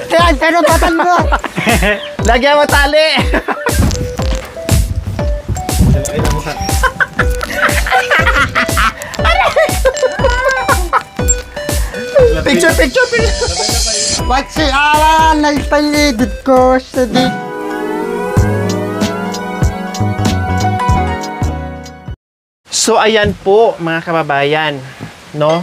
Yan, pinupatan mo. Lagyan mo tali. Picture. What's it? Nagpalidid ko sa di. So ayan po mga kababayan, no?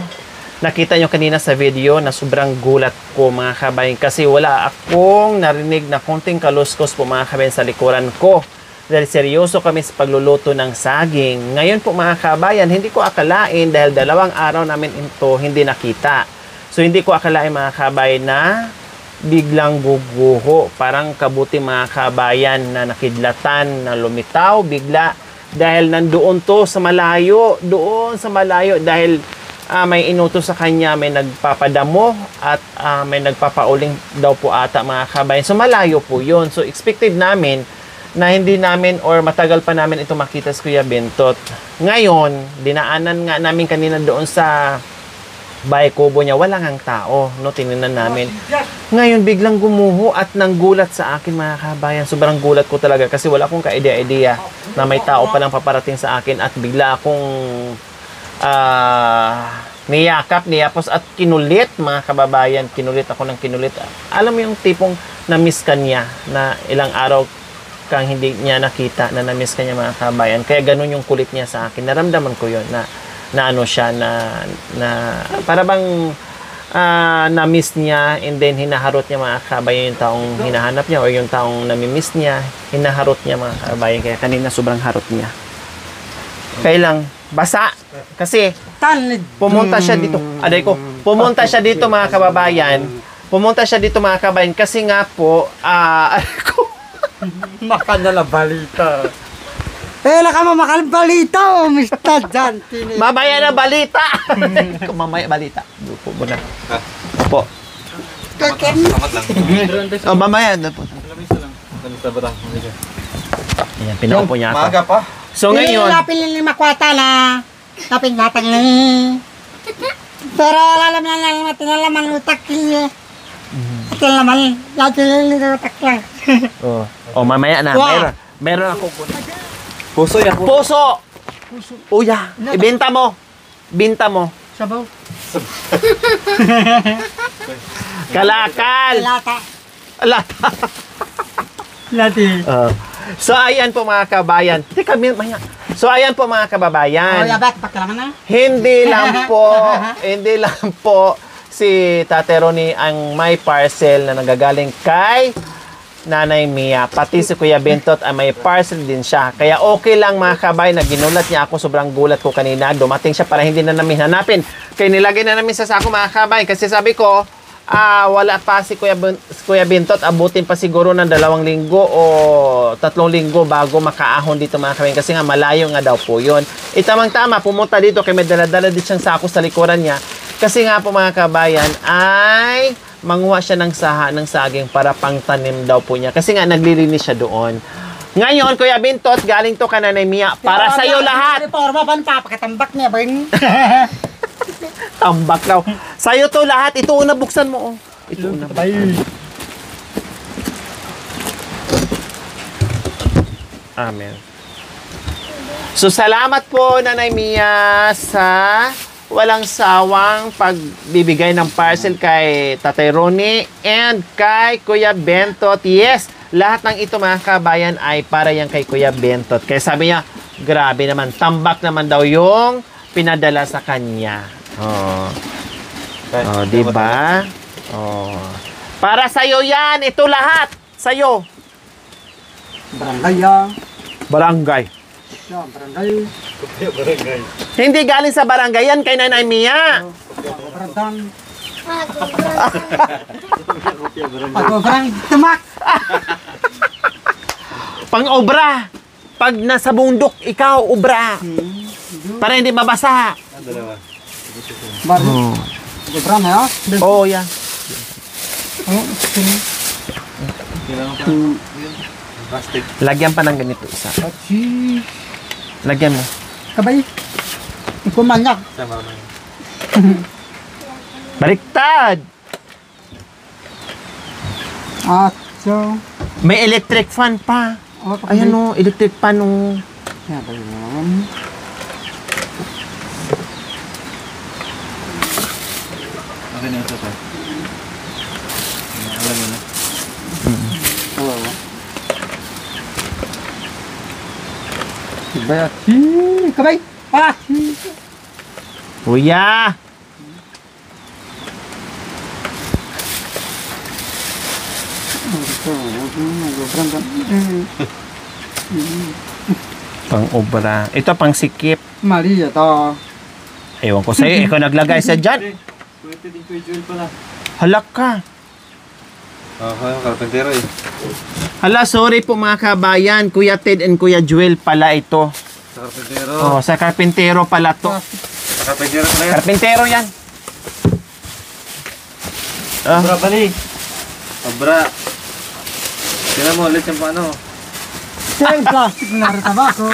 Nakita nyo kanina sa video na sobrang gulat ko mga kababayan kasi wala akong narinig na konting kaluskos po mga kababayan sa likuran ko. Dahil seryoso kami sa pagluluto ng saging. Ngayon po mga kababayan, hindi ko akalain dahil 2 araw namin ito hindi nakita. So hindi ko akalain mga kababayan na biglang guguho. Parang kabuti mga kababayan na nakidlatan, na lumitaw bigla. Dahil nandoon to sa malayo, doon sa malayo. Dahil may inutos sa kanya, may nagpapadamo at may nagpapauling daw po ata mga kababayan. So malayo po yun. So expected namin na hindi namin or matagal pa namin ito makita sa Kuya Bentot. Ngayon, dinaanan nga namin kanina doon sa bahay kubo niya, wala ngang tao, no? Tinignan namin. Ngayon, biglang gumuho at nanggulat sa akin mga kabayan. Sobrang gulat ko talaga kasi wala akong ka-idea-idea na may tao palang paparating sa akin at bigla akong niyapos at kinulit mga kababayan. Kinulit ako ng kinulit. Alam mo yung tipong na-miss ka niya na ilang araw kang hindi niya nakita na na-miss ka niya mga kabayan. Kaya ganun yung kulit niya sa akin. Naramdaman ko yun na ano siya na para bang na-miss niya and then hinaharot niya mga kabayan yung taong hinahanap niya o yung taong nami-miss niya, hinaharot niya mga kabayan. Kaya kanina sobrang harot niya. Kaya lang, basa. Kasi pumunta siya dito. Aday ko, pumunta siya dito mga kababayan. Pumunta siya dito mga kababayan kasi nga po, aday ko, Makadala balita. Laka mo makalbalita o Mr. John. mamaya na balita. Mamaya balita. Upo mo na. Opo. Samat lang. Oh, mamaya na po. Lamisa lang. Lamisa ba tayo? Ayan, pinaupo niya Maaga ako. pa. So ngayon, Lapin lang makwata na. Lapin natin lang. Pero alam na tinalaman utak niya. Tinalaman. Tinalaman utak lang. oh, mamaya na. Meron ako. Puso yan. Puso! Uya, ibenta mo. Binta mo. Sabaw. Kalakal. Lata. Lata. Lati. So ayan po mga kabayan. Teka, maya. So ayan po mga kababayan. Yabat, pakilaman na. Hindi lang po si Tate Ronnie ang may parcel na nagagaling kay Nanay Mia. Pati si Kuya Bentot ay may parcel din siya. Kaya okay lang mga kabay na ginulat niya ako. Sobrang gulat ko kanina. Dumating siya para hindi na namin hanapin. Kaya nilagay na namin sa sako mga kabay. Kasi sabi ko, wala pa si Kuya Bentot. Abutin pa siguro ng 2 linggo o 3 linggo bago makaahon dito mga kabay. Kasi nga malayo nga daw po yun. Tamang-tama, pumunta dito kaya may dala-dala din siyang sako sa likuran niya. Kasi nga po mga kabayan ay manguha siya ng saging para pangtanim daw po niya. Kasi nga naglilinis siya doon. Ngayon, Kuya Bentot, galing to ka Nanay Mia. Para sa iyo lahat. Reforma ba papakatambak niya ba yun? Tambak daw. Sa'yo to lahat. Ito una buksan mo. Oh. Ito una. Amen. So, salamat po, Nanay Mia, sa walang sawang pagbibigay ng parcel kay Tatay Ronnie and kay Kuya Bentot. Yes, lahat ng ito mga kabayan ay para yan kay Kuya Bentot. Kaya sabi niya, grabe naman, tambak naman daw yung pinadala sa kanya. Oh, diba? Oh. Para sa'yo yan, ito lahat. Sa'yo. Barangay yan. Barangay. Barangay. Barangay. Hindi galing sa barangay yan kay Nanay Mia. Barangay. Pag-obrang tumak. Pang-obra. Pag nasa bundok, ikaw, obra. Para hindi mabasa. Dalawa. Baru. Obrang na yun. Oh, yeah. Kailangan pa. Plastic. Lagyan pa ng ganito isa. Lagyan mo. Kabay. Kumanyak. Sama naman. Baliktad! Ah, so. May electric fan pa. Ayan o, electric fan o. Yan, tayo naman. Okay na ito pa. Alam mo na. Oo. Kabay. Kabay. Ah! Kuya! Pang obra. Ito pang sikip. Maria to. Ewan ko sa'yo, ikaw naglagay sa dyan. Pwede din ko i-jewel pala. Halak ka. Kaya karpentero eh. Hala, sorry po mga kabayan. Kuya Ted and Kuya Joel pala ito. Sa karpentero. Oh, sa karpintero pala to. Sa karpentero pala yan. Karpintero yan. Ah, Abra bali. Abra. Tingnan mo ulit yung paano. Yung plastic na rin tabako.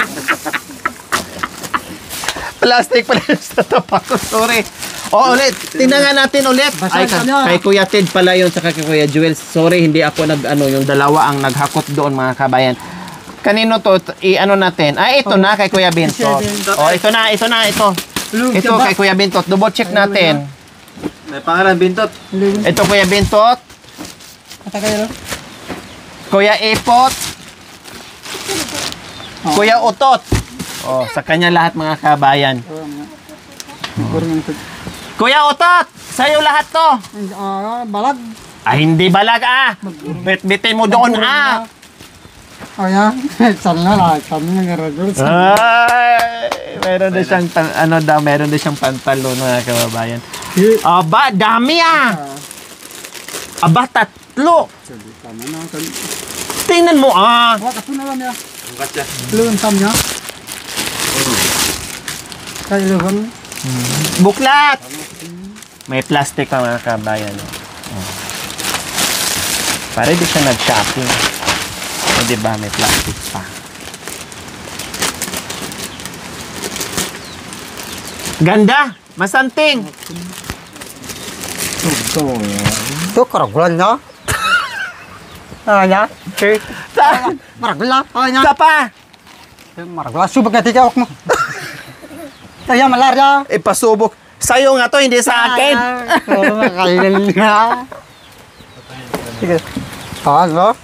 plastic pala yung sa tapak ko. Sorry. O, ulit. Tingnan nga natin ulit. Ay, kay Kuya Ted pala yun, saka kay Kuya Joel. Sorry, hindi ako yung dalawa ang naghakot doon, mga kabayan. Kanino to? I-ano natin? Ah, ito na, kay Kuya Bintot. O, ito. Ito, kay Kuya Bintot. Double check natin. May pangalan, Bintot. Ito, Kuya Bintot. Kata kayo. Kuya Ipot. Kuya Utot. O, sa kanya lahat, mga kabayan. Kuya Utot! Sa'yo lahat to. Balag. Ah, hindi balag Bit-bitin mo doon Oh ya, sana lah, kami ngaragol. Ay, meron na siyang meron na siyang pantalon, mga kababayan. Aba, dami Aba, 3. Tingnan mo Wah, kaso na lang ya. Ang katya. Luan samnya. Kayo luan. Buklat. May plastic pa, mga kabayan. Para di siya nag-shopping. O, diba, may plastic pa. Ganda! Masanting! Itu karagulan ya. Ya, cek. Maragula. Oh ya. Isa pa! Maragula subak na tika mo. Kaya malaria. Ipasubok. Sa'yo nga to, hindi sa akin. Oo, makailan nga. Sige. Ano?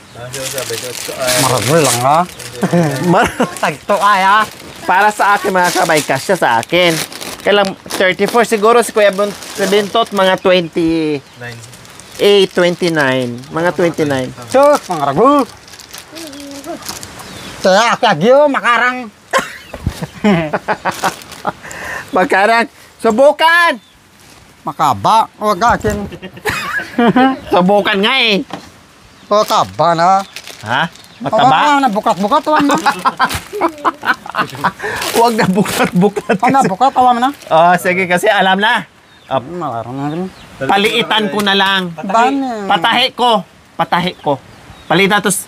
Maragul lang ha. Tagto kaya. Para sa akin, mga kabay, kasya sa akin. Kailang 34 siguro si Kuya Bintot, mga 28, 29. Mga 29. Cuk, maragul. Saya kagyo makarang. Magkarang, subukan! Makaba. Wag akin. Subukan nga eh. O kaba na. Ha? Mataba? Nabukat-bukat awan na. Huwag na buklat-buklat kasi. Nabukat awan na. Oh, sige kasi alam na. Malarang na rin. Paliitan ko na lang. Ban. Patahi ko. Palitan tos.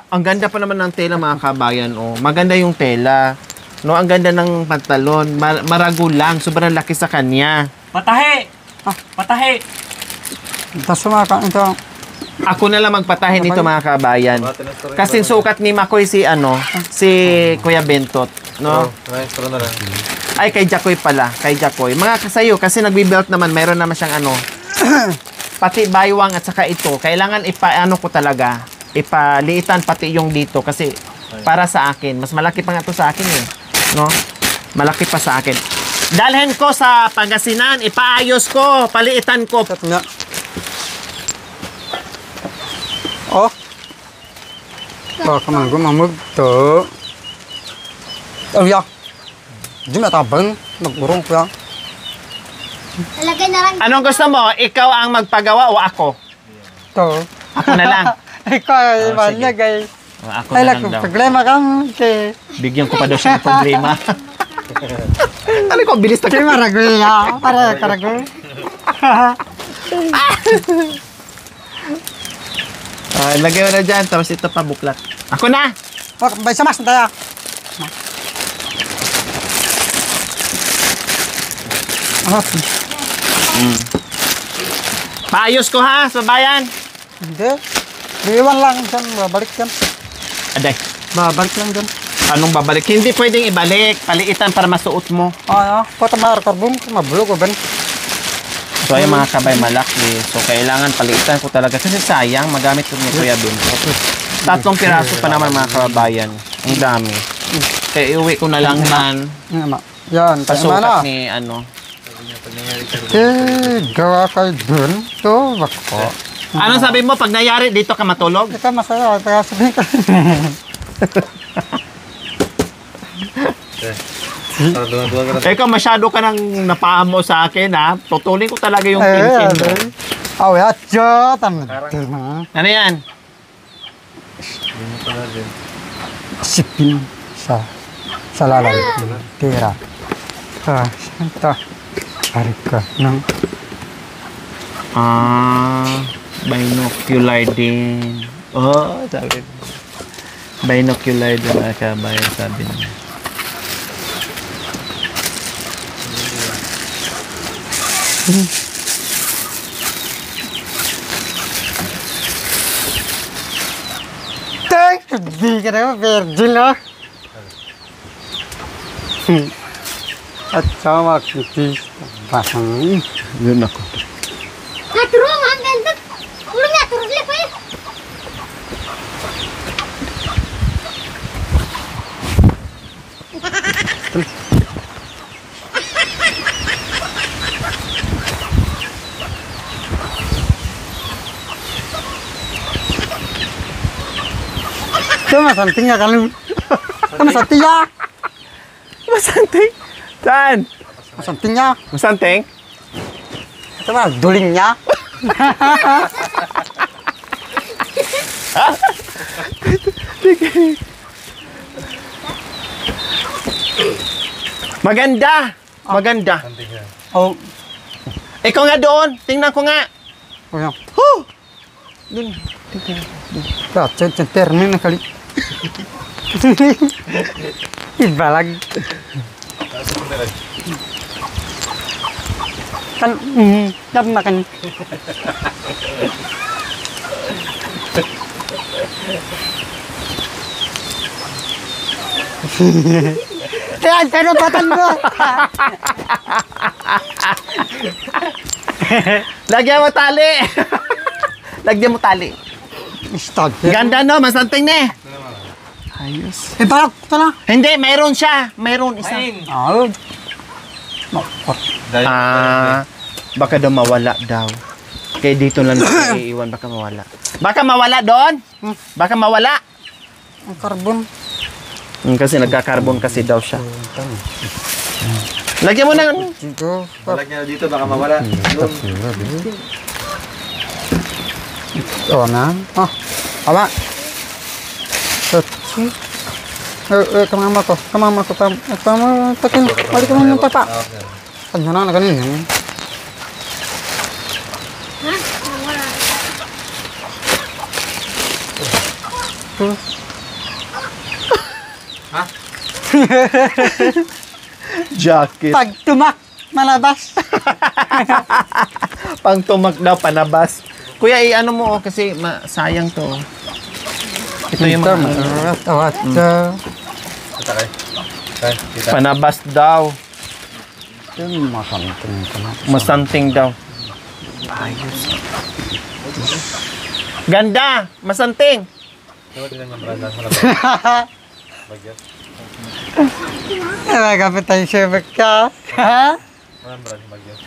Ang ganda pa naman ng tela, mga kabayan. Oh, maganda yung tela. No, ang ganda ng pantalon. Marago lang, sobrang laki sa kanya. Patahe! Patahe! Tapos sumakan ito. Ako na lang magpatahin nito, mga kabayan. Kasi sukat ni Makoy si Kuya Bentot, no? Maestro na lang. Ay, kay Jacoy pala. Kay Jacoy. Mga kasayo, kasi nagbi-belt naman, mayroon naman siyang pati baywang at saka ito. Kailangan ko talaga. Ipaliitan pati yung dito kasi para sa akin. Mas malaki pa nga ito sa akin eh. No? Malaki pa sa akin. Dalhin ko sa Pangasinan. Ipaayos ko. Paliitan ko. Nga. Oh. Kaman ko mamug to. Oh ya. Di matabang. Nagurong ko ya. Lagay na lang. Anong gusto mo? Ikaw ang magpagawa o ako? To. Ako na lang. Ikaw, Oh, man sige. gay. Ako Ay, na lang, lang daw. problema kang kay... Bigyan ko pa daw siya ng problema. Ano ko, bilis na Kay maragul ya. Para karagul. Lagay mo na dyan, tapos ito pa buklat. Ako na! Oh, bay samas na tayo. Paayos ko ha, sa bayan. Hindi. Iwan lang dyan. Babalik dyan. Aday, Babalik lang dyan. anong babalik? Hindi pwedeng ibalik. Paliitan para masuot mo. Kota makarbon. Mabulog ko ba? So, ay mga kabay malaki. So, kailangan palitan ko talaga. Kasi sayang, magamit ko ni Kuya Binto. 3 piraso pa naman mga kababayan. Ang dami. Kaya iuwi ko na lang yan. Yan. Pasukat ni ano. Gawa kayo dun. So, bako. Anong sabi mo? Pag nayari, dito ka matulog? Ito masaya. Kaya sabihin ko. Dua-dua ka na. Ikaw masyado ka nang napaamo sa akin ha. Tutulin ko talaga yung pinsin mo. Ya, cot. Ano yan? Sipin sa lalay. Tira. Ito. Harika ng Binocular din. Oh, sabi. Binocular din mga kabayan, sabi niya. Di ka na virgin na. At sama kitis. Pasang. Yun ako. Turun, ang ganda. Ulo nga, turun lang pa yun. Cuma something ya kalau. Cuma something ya. Masanting? Saan? Something ya. Masanting? Cuma dulingnya. Maganda! Maganda. Oh, Ikaw nga doon. Tingnan ko nga. oh ya. Huh! Doon. Ya, termin kali. Ibalag. Kan, dam makan. Yan, karapatan mo. Lagyan mo tali. Lagyan mo tali. Stop. Ganda no, masanting na eh. Ayos. Balak ito na. Hindi, mayroon siya. Mayroon isa. Oh. Baka daw mawala daw. Kaya dito lang iiwan, baka mawala. Baka mawala doon? Baka mawala. Ang karbon. Kasi nagka-carbon kasi daw siya. Lagyan mo na. Dito. Balag niya dito, baka mawala. Doon. Oh, na. Oh, awa. Tatsi. Kamama ko. Kamama ko. Kamama. Takin. Balik ko ng papa. Ano na ganun yan. Jacket. Pag tumak, malabas. Pang tumak daw, panabas. Kuya, ano mo kasi sayang to. Ito yung mga Tawat. Kita kay. Kay, kita. panabas daw. Yung masanting ka na. Masanting daw. Ayos. Ganda! Masanting! Coba tingnan ng branda. Malabas. Bagyan. Ay, kapit tayo siyabak ka. Ha? Walang brand, bagyan.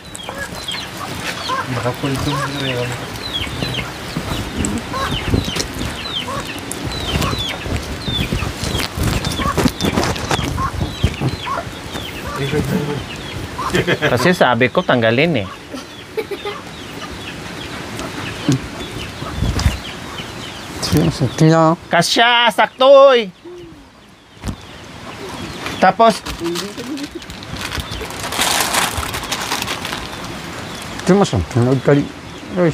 Baka full to. Ano yun? Kasi sabi ko tanggalin eh. Tingnan. Kasya, saktoy! Tapos, Ito masanting. Nagkali. Uy.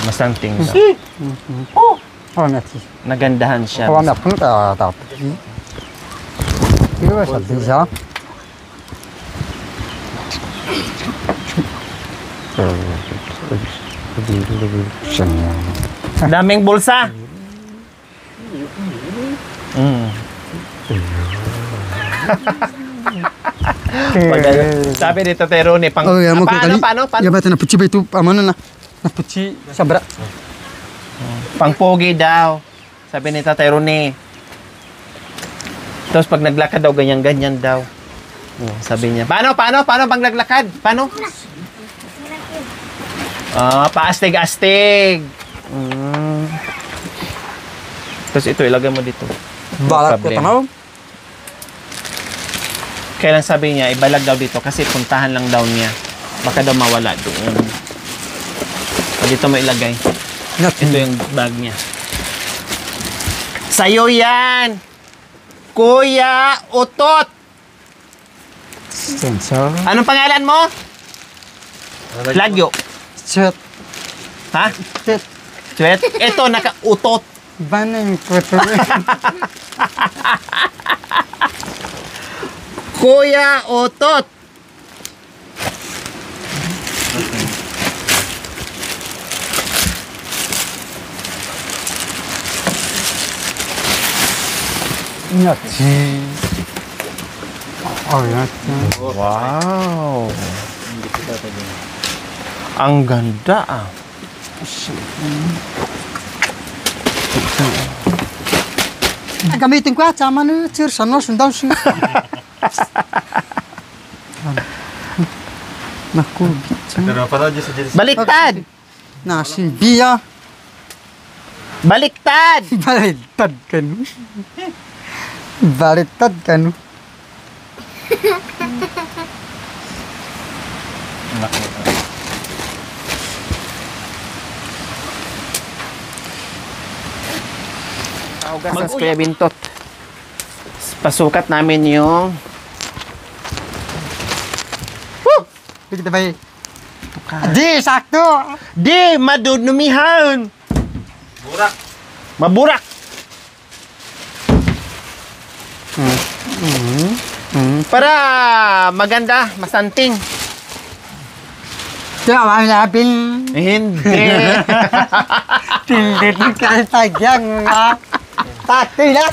masanting daw. Oh, nati. Nagandahan siya. Oh, napun ka tapos. Ito ba sabi siya? Daming bulsa. Mm. Sabi ni Tatay Ronnie, Oh, ya, mau kali. paano? Ya, bata na puchi ba ito? Amano na? Na puchi sabra. Pangpogi daw. Sabi ni Tatay Ronnie. Tapos pag naglakad daw, ganyan-ganyan daw. Oh, sabi niya, paano pag naglakad? Paano? Paastig-astig. Tapos ito, ilagay mo dito. Balat ko problem. tanaw. Kailan sabi niya, ibalag daw dito kasi puntahan lang daw niya. Baka daw mawala doon. O, dito mo ilagay. Ito yung bag niya. Sa'yo yan! Kuya Utot! Sensor. Anong pangalan mo? Lagyo. Chat. Ha? Chat. Chwet? Ito, naka-utot. Banang photo. Kuya Utot! Nyati. Oh, nyati. Wow! Ang ganda ah. Gamitin ko at sama na sir sana sundan siya. Naku. Pero para aja sa jenis. Baliktad! Nasi biya. Baliktad! Baliktad kan. Baliktad kan. Mag Kuya Bintot. Pasukat namin yung Kita bay. Di sakto. di madudumihan. Burak. Maburak. Para maganda, masanting. Kaya wala lapin. Hindi. Tindit ng kaltagyang mga tatoy na.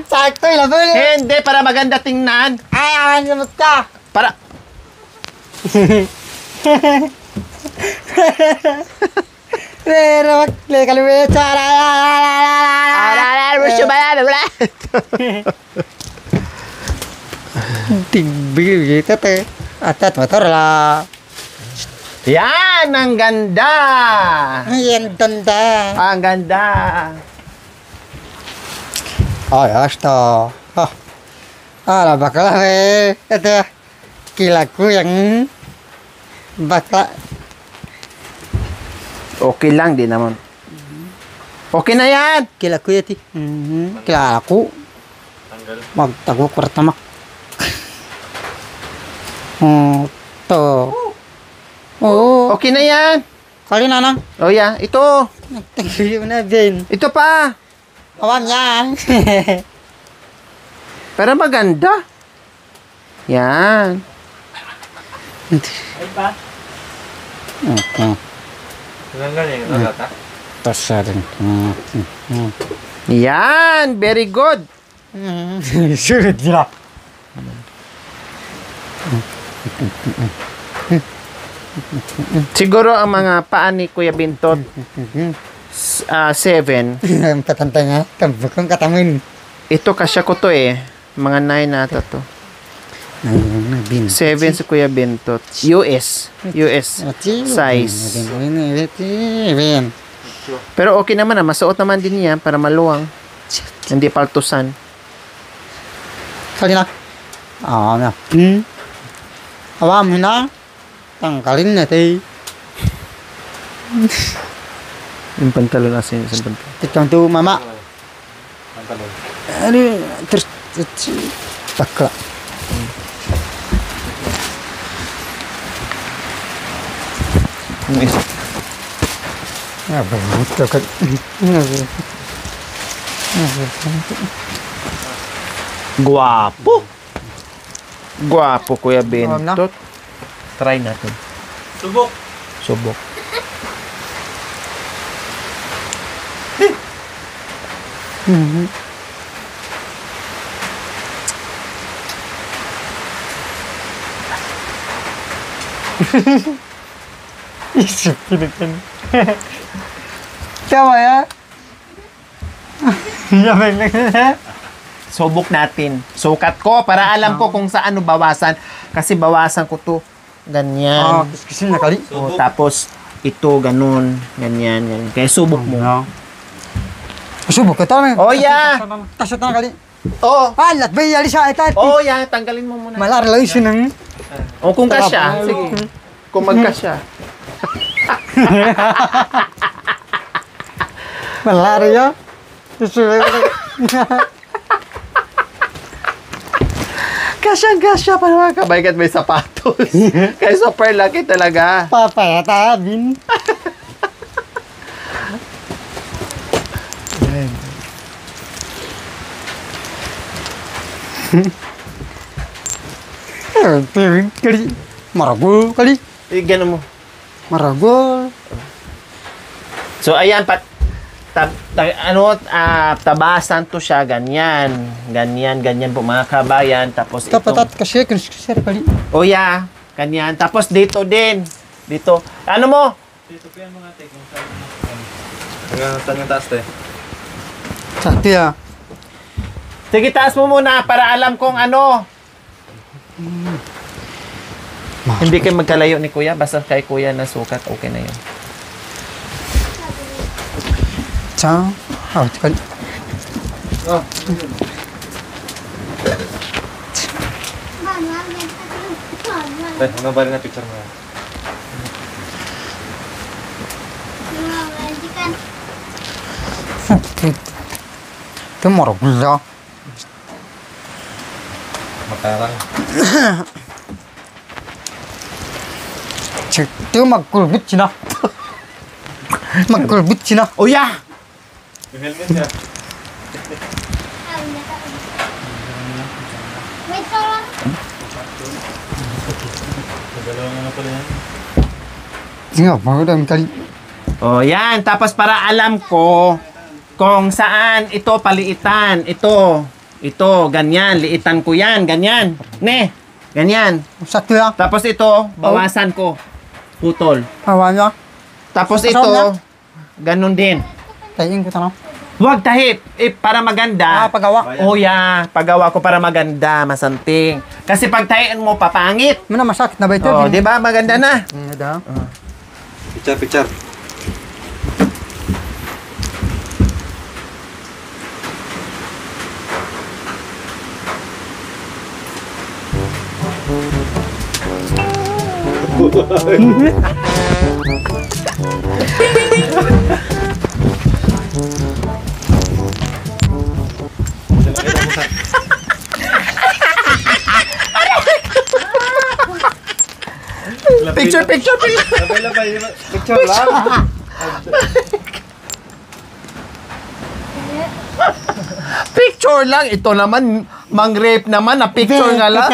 Tatoy na buli. Hindi, para maganda tingnan. Ay, awan naman ka. Para Pero le kaluweta. Tingbi gitu teh. Atat motor lah. Yan, ang ganda. Ayan tanda. Ang ganda. Oh, ya sto. Oh. Ala bakal itu kilaku yang bakal Okay lang din naman. Okay na yan. kilaku ya ti. Kilaku. Magtago pertama. To. Oh, Okay na yan. kali nanang. Oh yeah, ito. Nagtago na din. Ito pa. Awan yan. Para maganda. Yan. Tinanggal niya yung nagata. Tasarin. Yan, very good. Sulit nila. Siguro ang mga paa ni Kuya Bintot 7. Tatantanya, kabukong katamin. Ito kasya ko to eh. Mga 9 nata to. Bin. 7 si Kuya Bintot. US size. Bin. Pero okay naman na. Masuot naman din niya para maluwang. Hindi paltusan. Kali na. Ah, na. Awam na. Tangkalin na tayo. Yung pantalon asin sa pantalon. Tikang tu mama. Pantalon. Ano, terus takla. Yung isa. Ya, betul kan. Guwapo. Guwapo Kuya Bintot. Try natin. Subok. Subok. Isip pinitin. Tama ya? Yabay lang. Subok natin. Sukat ko para alam ko kung saan bawasan. Kasi bawasan ko to. Ganyan. Kasi na kali. O, tapos ito, ganun. Ganyan, ganyan. Kaya subok mo. Subok ka tama. Oh, yeah. Kasot na kali. Oo. Alat, bayali sa itat. Oh, yeah. Tanggalin mo muna. Malar lang yun ng... O, kung kasya. Sige. Kung magkasya. Malar yun. Kasya pa naman. Kabaykat may sapatos. Kaya super laki talaga. Papayatabin. Kali. Maragol kali. Ganun mo. Maragol. So, ayan, tabasan to siya, ganyan. Ganyan po mga kabayan. Tapos Tapatat kasi kung sir kali. oh yeah, ganyan. Tapos dito din. Dito. Ano mo? Dito po yan mga te. Kung saan yung taas te. Sakti ah. Sige, taas mo muna para alam kong ano. Hindi kayo magkalayo ni Kuya. Basta kay Kuya na sukat, okay na yun. Cha. Ah, kali. Oh. Mana ang ganda ko. Te, mga bali na picture mo yan. Majikan. Ito maragol ah. Makarang. Ito magkulbit sila. Magkulbit sila. Oh yeah! Yung helmet niya. Wait lang. Nagalaw nga pala yan. Nga, magandang kali. Oh, yan. Tapos para alam ko kung saan ito paliitan. Ito, ganyan. Liitan ko yan, ganyan. Ne, ganyan. Sakti ah. Tapos ito, bawasan ko. Putol. Hawa niya. Tapos Kasama ito, na? ganun din. Tayin ko tanong. Huwag tahip. Para maganda. Pagawa. Oh, yeah. Paggawa ko para maganda, masanting. Kasi pag tahiin mo, papangit. Mana masakit na ba ito? Oh, di ba? Maganda na. Ada. Picture. Picture. Labay. Picture lang. Picture lang. Ito naman, mang-rape naman na picture nga lang.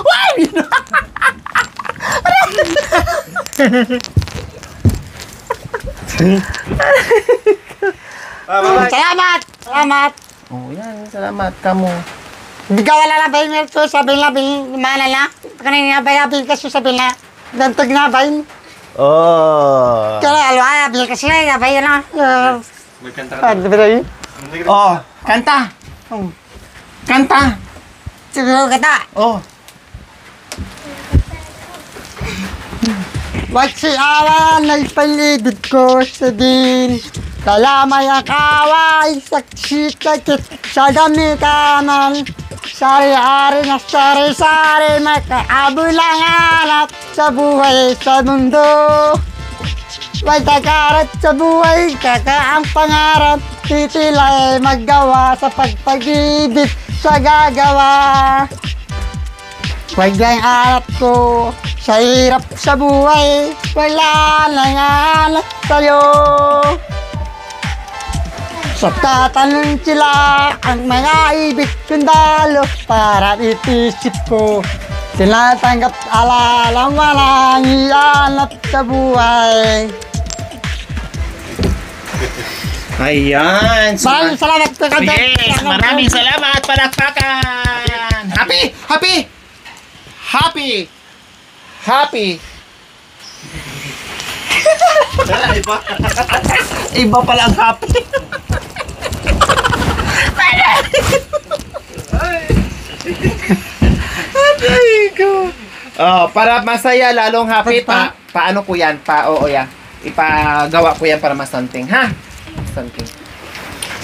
Why? Bye. Salamat. Oh, yan. Salamat ka mo. Hindi ka wala na ba yung ito? Sabi na, mana na. Kanina ba yabi kasi sabi na. Dantog na ba yun? Oh. Kaya alwa, yabi kasi na, yabi na. May kanta ka. Oh, kanta. Kanta. Siguro kita. Oh. Magsiawan ay palibid ko sa din. Kalamay ang kaway, saksikakit sa dami kanan. Sari-ari na sari-sari, makaabul-ang hanap sa buhay sa mundo. May takarat sa buhay, kakaang pangarap. Titilay maggawa sa pagpag-ibig sa gagawa. Huwag lang alat ko sa hirap sa buhay, wala nang alat sa'yo. Sa tatanong sila ang mga ibig kong dalo para itisip ko. Tinatanggap alalang walang ianap sa buhay. Ayan. So, Maraming salamat po kayo. yes, maraming salamat. Palakpakan. Happy! Happy! Happy! Happy! Iba pala ang happy. Ay, ko. Oh, para masaya, lalong happy paano po yan? Oo yan. Ipagawa ko yan para masanting, ha? Something.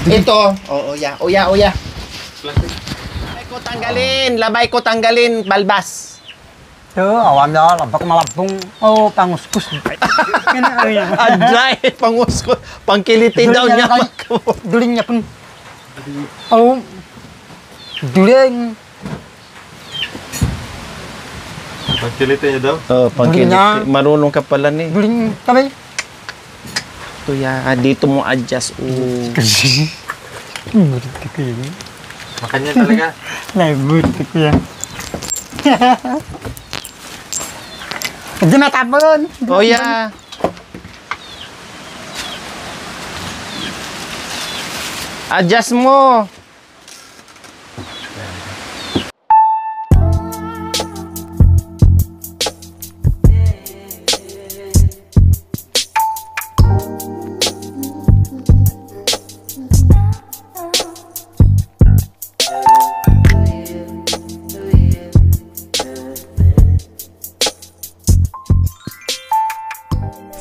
Ito, oya. Labay ko tanggalin, balbas. Chứ, awan đó là bác malabong. Oh, panguskus. Adray, pangusko, pangkilitin daw niya. Duling niya pun. Oh, duling. Pagkilitin niya daw. Oh, pangkilitin. Marunong ka pala ni. Duling kami. Ito ya, dito mo adjust. Makanya talaga. Butik ya. Hindi matapon. Oh yeah. Adjust mo.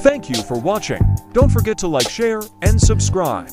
Thank you for watching. Don't forget to like, share, and subscribe.